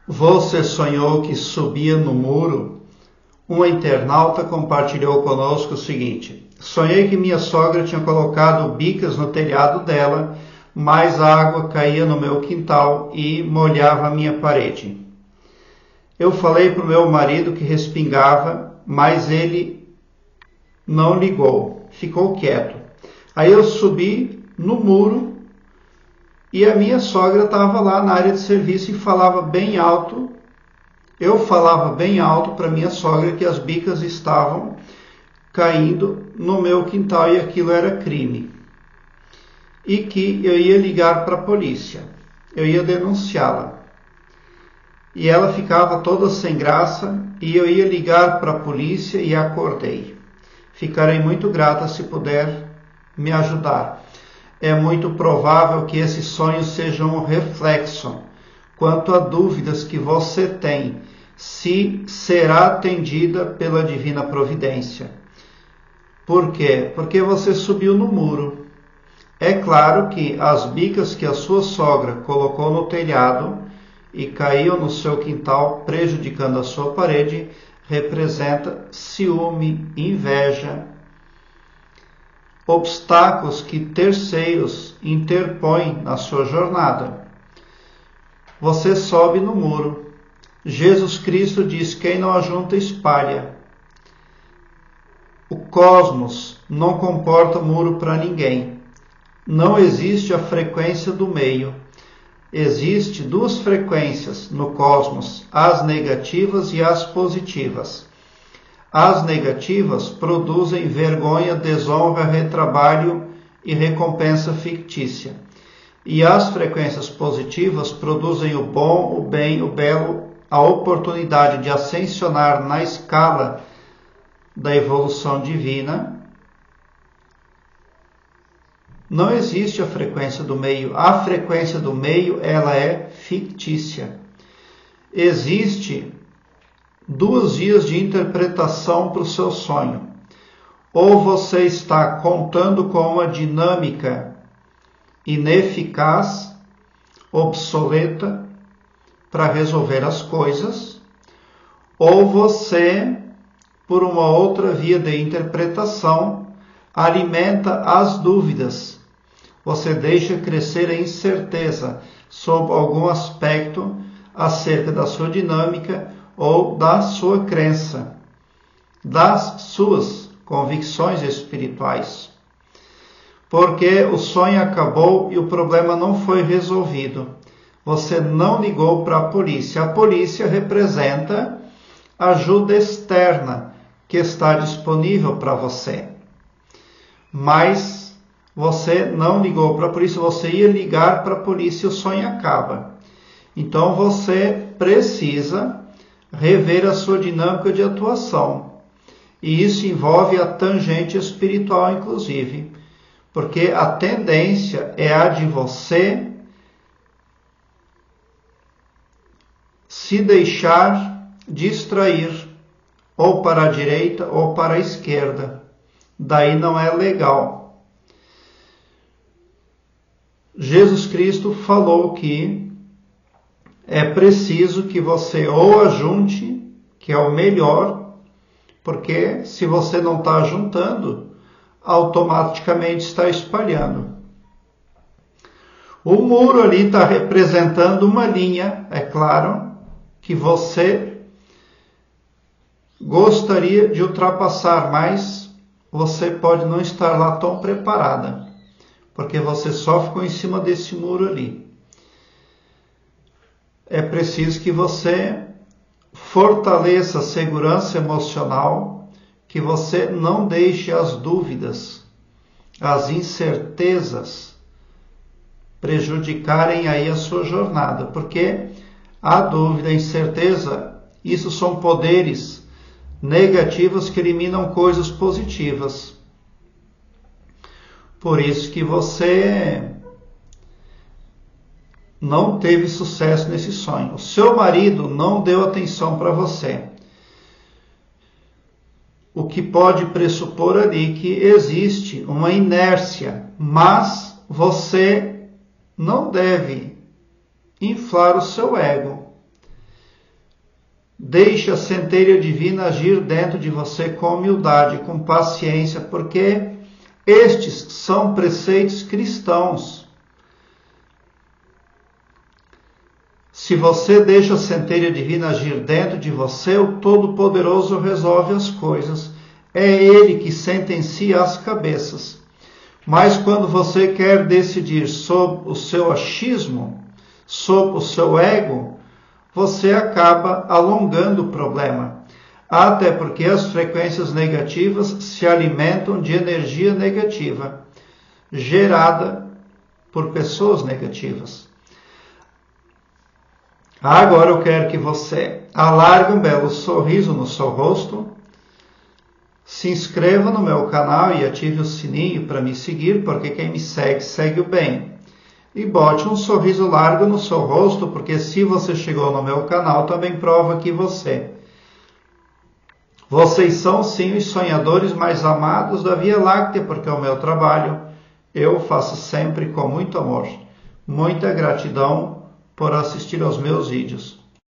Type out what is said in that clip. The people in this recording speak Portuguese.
Você sonhou que subia no muro? Uma internauta compartilhou conosco o seguinte: sonhei que minha sogra tinha colocado bicas no telhado dela, mas a água caía no meu quintal e molhava a minha parede. Eu falei para o meu marido que respingava, mas ele não ligou, ficou quieto. Aí eu subi no muro e a minha sogra estava lá na área de serviço e falava bem alto. Eu falava bem alto para minha sogra que as bicas estavam caindo no meu quintal e aquilo era crime. E que eu ia ligar para a polícia, eu ia denunciá-la. E ela ficava toda sem graça e eu ia ligar para a polícia e acordei. Ficarei muito grata se puder me ajudar. É muito provável que esses sonhos sejam um reflexo quanto a dúvidas que você tem, se será atendida pela divina providência. Por quê? Porque você subiu no muro. É claro que as bicas que a sua sogra colocou no telhado e caíam no seu quintal, prejudicando a sua parede, representa ciúme, inveja, obstáculos que terceiros interpõem na sua jornada. Você sobe no muro. Jesus Cristo diz: quem não ajunta, espalha. O cosmos não comporta muro para ninguém. Não existe a frequência do meio. Existem duas frequências no cosmos, as negativas e as positivas. As negativas produzem vergonha, desonra, retrabalho e recompensa fictícia. E as frequências positivas produzem o bom, o bem, o belo, a oportunidade de ascensionar na escala da evolução divina. Não existe a frequência do meio. A frequência do meio, ela é fictícia. Existe duas vias de interpretação para o seu sonho. Ou você está contando com uma dinâmica ineficaz, obsoleta, para resolver as coisas, ou você, por uma outra via de interpretação, alimenta as dúvidas. Você deixa crescer a incerteza sobre algum aspecto acerca da sua dinâmica ou da sua crença, das suas convicções espirituais. Porque o sonho acabou e o problema não foi resolvido. Você não ligou para a polícia. A polícia representa ajuda externa que está disponível para você. Mas você não ligou para a polícia, você ia ligar para a polícia e o sonho acaba. Então você precisa rever a sua dinâmica de atuação. E isso envolve a tangente espiritual, inclusive. Porque a tendência é a de você se deixar distrair ou para a direita ou para a esquerda. Daí não é legal. Jesus Cristo falou que é preciso que você ou ajunte, que é o melhor, porque se você não está ajuntando, automaticamente está espalhando. O muro ali está representando uma linha, é claro, que você gostaria de ultrapassar, mas você pode não estar lá tão preparada, porque você só ficou em cima desse muro ali. É preciso que você fortaleça a segurança emocional, que você não deixe as dúvidas, as incertezas prejudicarem aí a sua jornada, porque a dúvida, a incerteza, isso são poderes negativos que eliminam coisas positivas. Por isso que você não teve sucesso nesse sonho. O seu marido não deu atenção para você. O que pode pressupor ali que existe uma inércia, mas você não deve inflar o seu ego. Deixe a centelha divina agir dentro de você com humildade, com paciência, porque estes são preceitos cristãos. Se você deixa a centelha divina agir dentro de você, o Todo-Poderoso resolve as coisas. É Ele que sentencia as cabeças. Mas quando você quer decidir sobre o seu achismo, sobre o seu ego, você acaba alongando o problema. Até porque as frequências negativas se alimentam de energia negativa, gerada por pessoas negativas. Agora eu quero que você alargue um belo sorriso no seu rosto, se inscreva no meu canal e ative o sininho para me seguir, porque quem me segue, segue o bem. E bote um sorriso largo no seu rosto, porque se você chegou no meu canal, também prova que vocês são sim os sonhadores mais amados da Via Láctea, porque é o meu trabalho. Eu faço sempre com muito amor. Muita gratidão por assistir aos meus vídeos.